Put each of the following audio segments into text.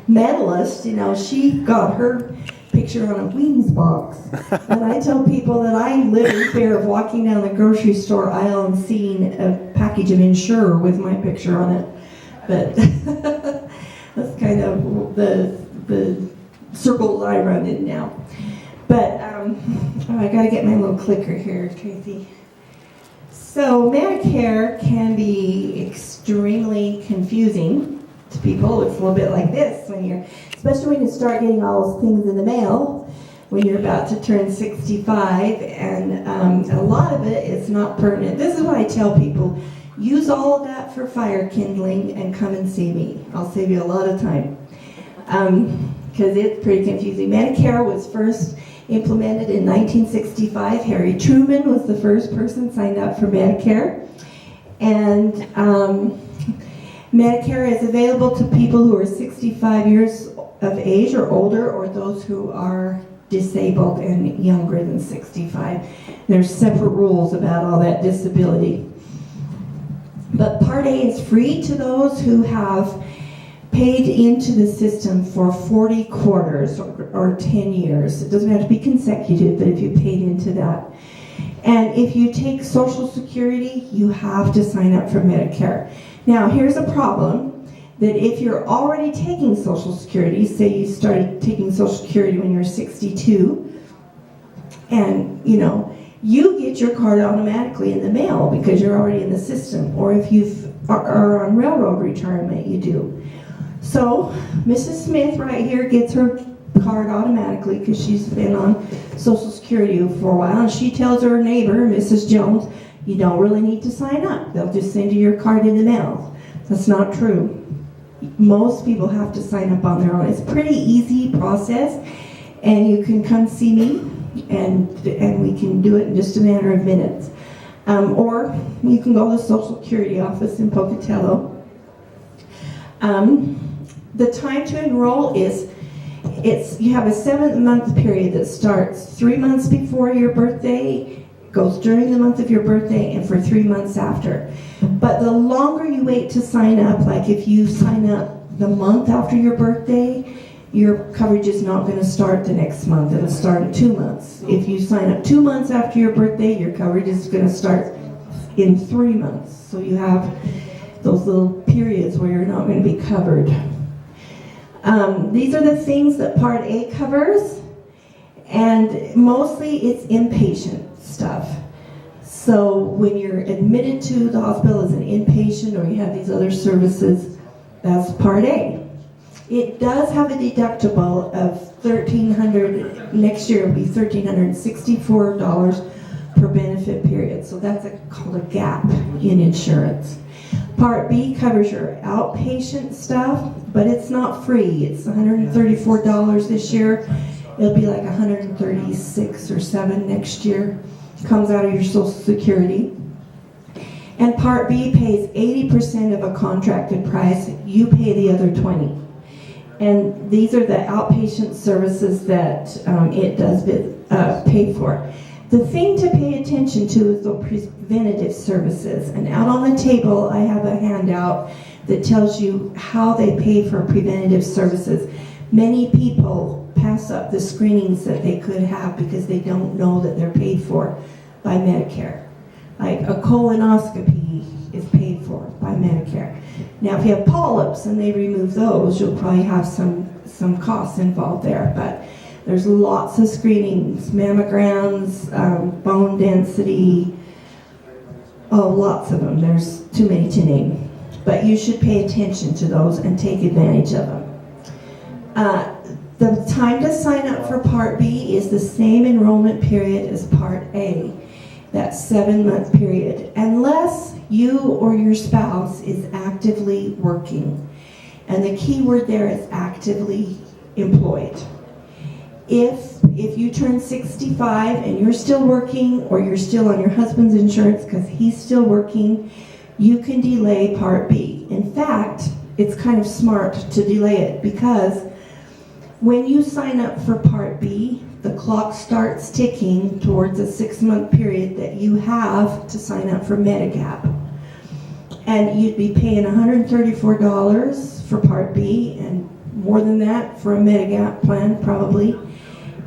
medalist, she got her picture on a Wings box. And I tell people that I live in fear of walking down the grocery store aisle and seeing a package of Insure with my picture on it. But that's kind of the circle I run in now. But I got to get my little clicker here, Tracy. So Medicare can be extremely confusing to people. It's a little bit like this especially when you start getting all those things in the mail when you're about to turn 65, and a lot of it is not pertinent. This is what I tell people: use all of that for fire kindling and come and see me. I'll save you a lot of time, because it's pretty confusing. Medicare was first implemented in 1965. Harry Truman was the first person signed up for Medicare, and Medicare is available to people who are 65 years of age or older, or those who are disabled and younger than 65. There's separate rules about all that disability. But Part A is free to those who have paid into the system for 40 quarters or 10 years. It doesn't have to be consecutive, but if you paid into that. And if you take Social Security, you have to sign up for Medicare. Now, here's a problem, that if you're already taking Social Security, say you started taking Social Security when you're 62, and you get your card automatically in the mail because you're already in the system, or if you are on railroad retirement, you do. So Mrs. Smith right here gets her card automatically because she's been on Social Security for a while, and she tells her neighbor, Mrs. Jones, you don't really need to sign up. They'll just send you your card in the mail. That's not true. Most people have to sign up on their own. It's a pretty easy process, and you can come see me, and we can do it in just a matter of minutes. Or you can go to the Social Security office in Pocatello. The time to enroll is, you have a 7-month period that starts 3 months before your birthday, goes during the month of your birthday, and for 3 months after. But the longer you wait to sign up, like if you sign up the month after your birthday, your coverage is not going to start the next month. It'll start in 2 months. If you sign up 2 months after your birthday, your coverage is going to start in 3 months. So you have those little periods where you're not going to be covered. These are the things that Part A covers, and mostly it's inpatient stuff. So when you're admitted to the hospital as an inpatient, or you have these other services, that's Part A. It does have a deductible of $1,300, next year it will be $1,364 per benefit period. So that's called a gap in insurance. Part B covers your outpatient stuff, but it's not free. It's $134 this year. It'll be like $136 or $137 next year. Comes out of your Social Security. And Part B pays 80% of a contracted price. You pay the other 20%. And these are the outpatient services that it does pay for. The thing to pay attention to is the preventative services. And out on the table, I have a handout that tells you how they pay for preventative services. Many people pass up the screenings that they could have because they don't know that they're paid for by Medicare. Like a colonoscopy is paid for by Medicare. Now, if you have polyps and they remove those, you'll probably have some costs involved there. But there's lots of screenings, mammograms, bone density, lots of them. There's too many to name. But you should pay attention to those and take advantage of them. The time to sign up for Part B is the same enrollment period as Part A, that 7-month period, unless you or your spouse is actively working. And the key word there is actively employed. If you turn 65 and you're still working, or you're still on your husband's insurance because he's still working, you can delay Part B. In fact, it's kind of smart to delay it, because when you sign up for Part B, the clock starts ticking towards a 6-month period that you have to sign up for Medigap. And you'd be paying $134 for Part B and more than that for a Medigap plan, probably.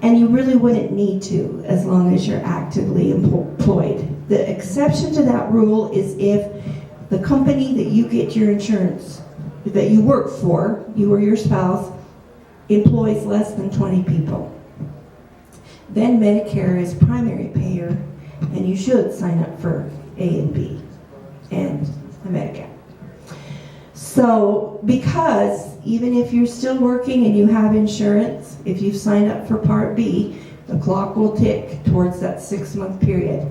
And you really wouldn't need to as long as you're actively employed. The exception to that rule is if the company that you get your insurance, that you work for, you or your spouse, employs less than 20 people. Then Medicare is primary payer, and you should sign up for A and B and a Medigap. So, because even if you're still working and you have insurance, if you've signed up for Part B, the clock will tick towards that 6-month period.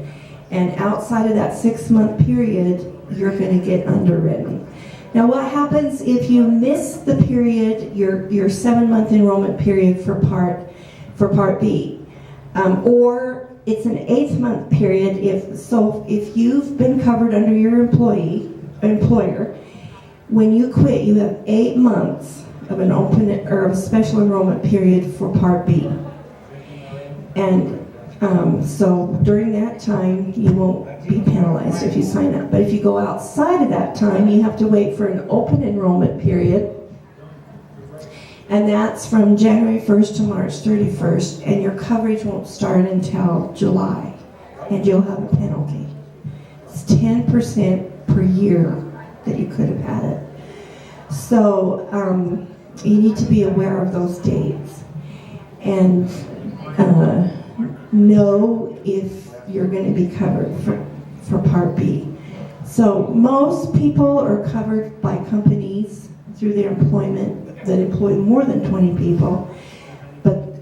And outside of that 6-month period, you're going to get underwritten. Now, what happens if you miss the period, your 7-month enrollment period for Part B? Or it's an 8th-month period if you've been covered under your employer. When you quit, you have 8 months of an open or a special enrollment period for Part B. And so during that time, you won't be penalized if you sign up. But if you go outside of that time, you have to wait for an open enrollment period. And that's from January 1st to March 31st. And your coverage won't start until July. And you'll have a penalty. It's 10% per year that you could have had it. So you need to be aware of those dates and know if you're going to be covered for Part B. So most people are covered by companies through their employment that employ more than 20 people, but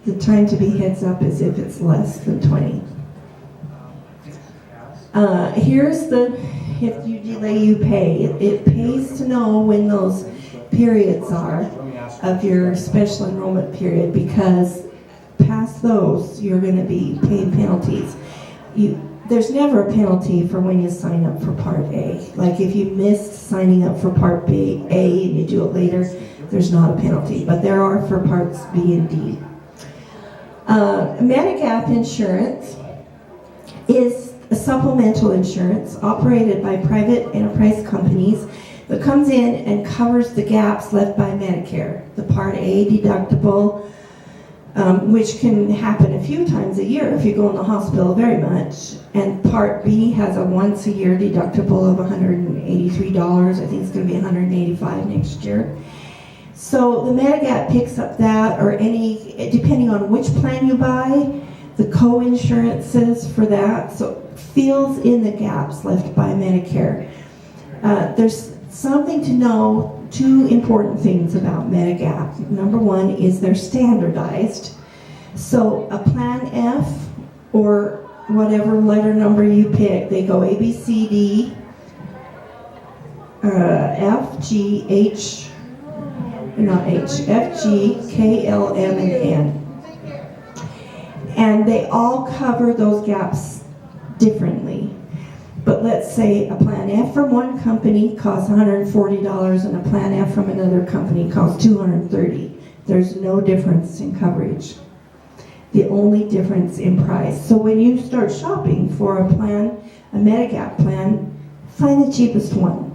the time to be heads up is if it's less than 20. Here's the if you delay, you pay. It pays to know when those periods are of your special enrollment period, because past those, you're going to be paying penalties. There's never a penalty for when you sign up for Part A. Like if you missed signing up for Part A and you do it later, there's not a penalty. But there are for Parts B and D. Medigap Insurance is a supplemental insurance operated by private enterprise companies that comes in and covers the gaps left by Medicare. The Part A deductible, which can happen a few times a year if you go in the hospital very much. And Part B has a once-a-year deductible of $183. I think it's going to be $185 next year. So the Medigap picks up that, or any, depending on which plan you buy, the co-insurances for that, so fills in the gaps left by Medicare. There's something to know, 2 important things about Medigap. Number 1 is they're standardized. So a Plan F, or whatever letter number you pick, they go A, B, C, D, F, G, H, not H, F, G, K, L, M, and N. And they all cover those gaps differently. But let's say a Plan F from one company costs $140 and a Plan F from another company costs $230. There's no difference in coverage. The only difference in price. So when you start shopping for a plan, a Medigap plan, find the cheapest one.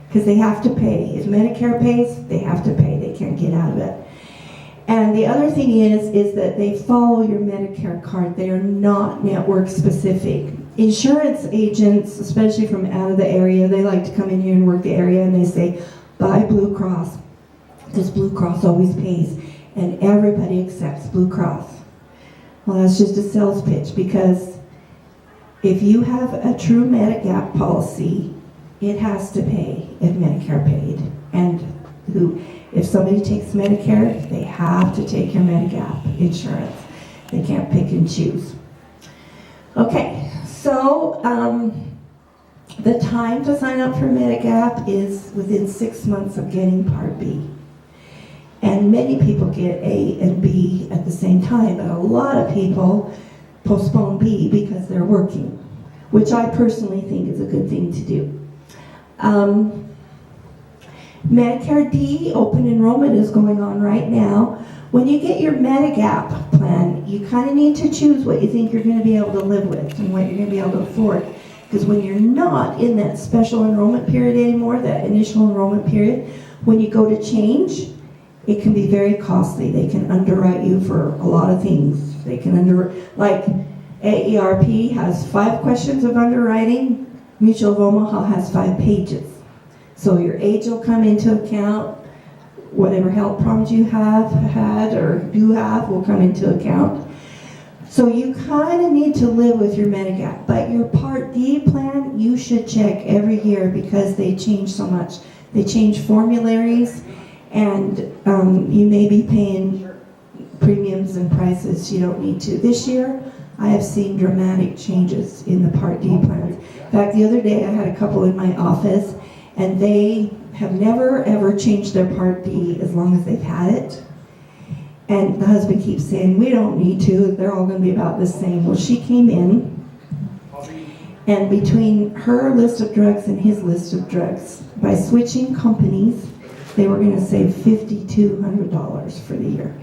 Because they have to pay. If Medicare pays, they have to pay. They can't get out of it. And the other thing is that they follow your Medicare card. They are not network specific. Insurance agents, especially from out of the area, they like to come in here and work the area, and they say, buy Blue Cross, because Blue Cross always pays, and everybody accepts Blue Cross. Well, that's just a sales pitch, because if you have a true Medigap policy, it has to pay if Medicare paid. And if somebody takes Medicare, they have to take your Medigap insurance. They can't pick and choose. Okay, so the time to sign up for Medigap is within 6 months of getting Part B. And many people get A and B at the same time, but a lot of people postpone B because they're working, which I personally think is a good thing to do. Medicare D open enrollment is going on right now. When you get your Medigap plan, you kind of need to choose what you think you're going to be able to live with and what you're going to be able to afford. Because when you're not in that special enrollment period anymore, that initial enrollment period, When you go to change, it can be very costly. They can underwrite you for a lot of things. They can like AERP has 5 questions of underwriting. Mutual of Omaha has 5 pages. So your age will come into account. Whatever health problems you have had or do have will come into account. So you kind of need to live with your Medigap. But your Part D plan, you should check every year because they change so much. They change formularies, and you may be paying premiums and prices you don't need to. This year, I have seen dramatic changes in the Part D plans. In fact, the other day I had a couple in my office, and they have never ever changed their Part D as long as they've had it. And the husband keeps saying, we don't need to, they're all going to be about the same. Well, she came in, and between her list of drugs and his list of drugs, by switching companies, they were going to save $5,200 for the year.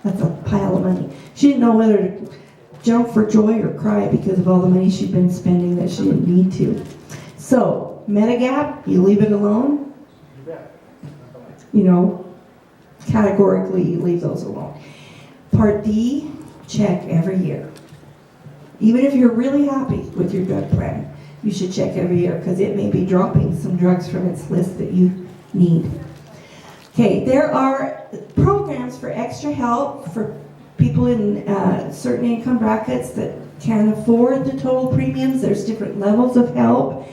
That's a pile of money. She didn't know whether to jump for joy or cry because of all the money she'd been spending that she didn't need to. So, Medigap, you leave it alone. You know, categorically, you leave those alone. Part D, check every year. Even if you're really happy with your drug plan, you should check every year because it may be dropping some drugs from its list that you need. Okay, there are programs for extra help for people in certain income brackets that can't afford the total premiums. There's different levels of help.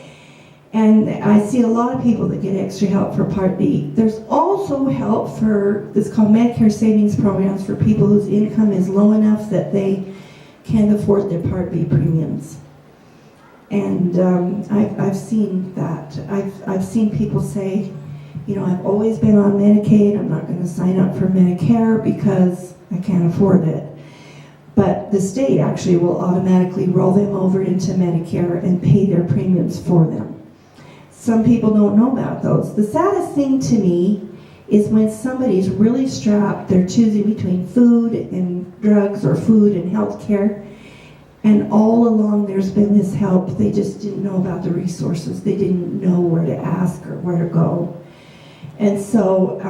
And I see a lot of people that get extra help for Part D. There's also help for, it's called Medicare savings programs for people whose income is low enough that they can't afford their Part B premiums. And I've seen that. I've seen people say, you know, I've always been on Medicaid, I'm not going to sign up for Medicare because I can't afford it. But the state actually will automatically roll them over into Medicare and pay their premiums for them. Some people don't know about those. The saddest thing to me is when somebody's really strapped, they're choosing between food and drugs or food and health care, and all along there's been this help. They just didn't know about the resources. They didn't know where to ask or where to go. And so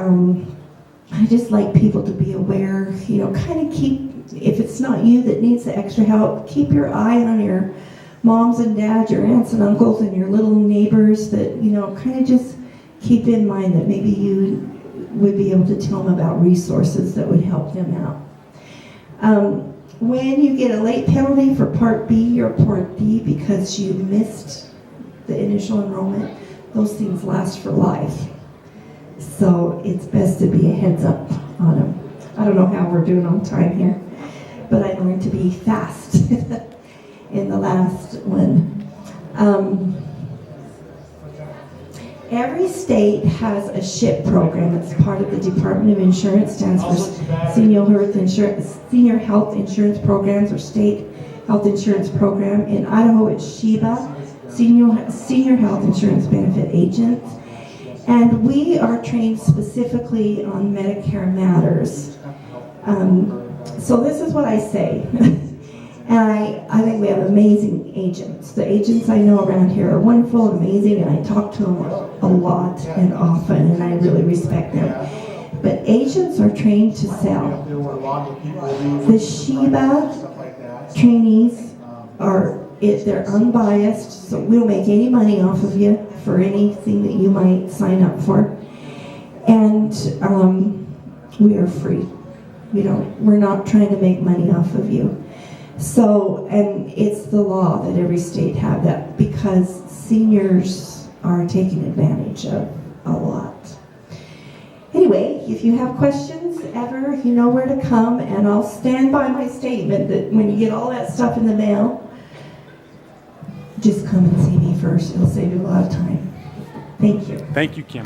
I just like people to be aware, you know, kind of keep, if it's not you that needs the extra help, keep your eye on your moms and dads, your aunts and uncles, and your little neighbors that, you know, kind of just keep in mind that maybe you would be able to tell them about resources that would help them out. When you get a late penalty for Part B or Part D because you missed the initial enrollment, those things last for life. So it's best to be a heads up on them. I don't know how we're doing on time here, but I learned to be fast in the last one. Every state has a SHIP program. It's part of the Department of Insurance, stands for Senior Health Insurance Programs, or State Health Insurance Program. In Idaho, it's SHIBA, Senior Health Insurance Benefit Agents. And we are trained specifically on Medicare matters. So this is what I say. And I think we have amazing agents. The agents I know around here are wonderful and amazing, and I talk to them a lot and often, and I really respect them. But agents are trained to sell. The SHIBA trainees they're unbiased, so we don't make any money off of you for anything that you might sign up for. And we are free. We're not trying to make money off of you. So, and it's the law that every state have that because seniors are taken advantage of a lot. Anyway, if you have questions ever, you know where to come, and I'll stand by my statement that when you get all that stuff in the mail, just come and see me first. It'll save you a lot of time. Thank you. Thank you, Kim.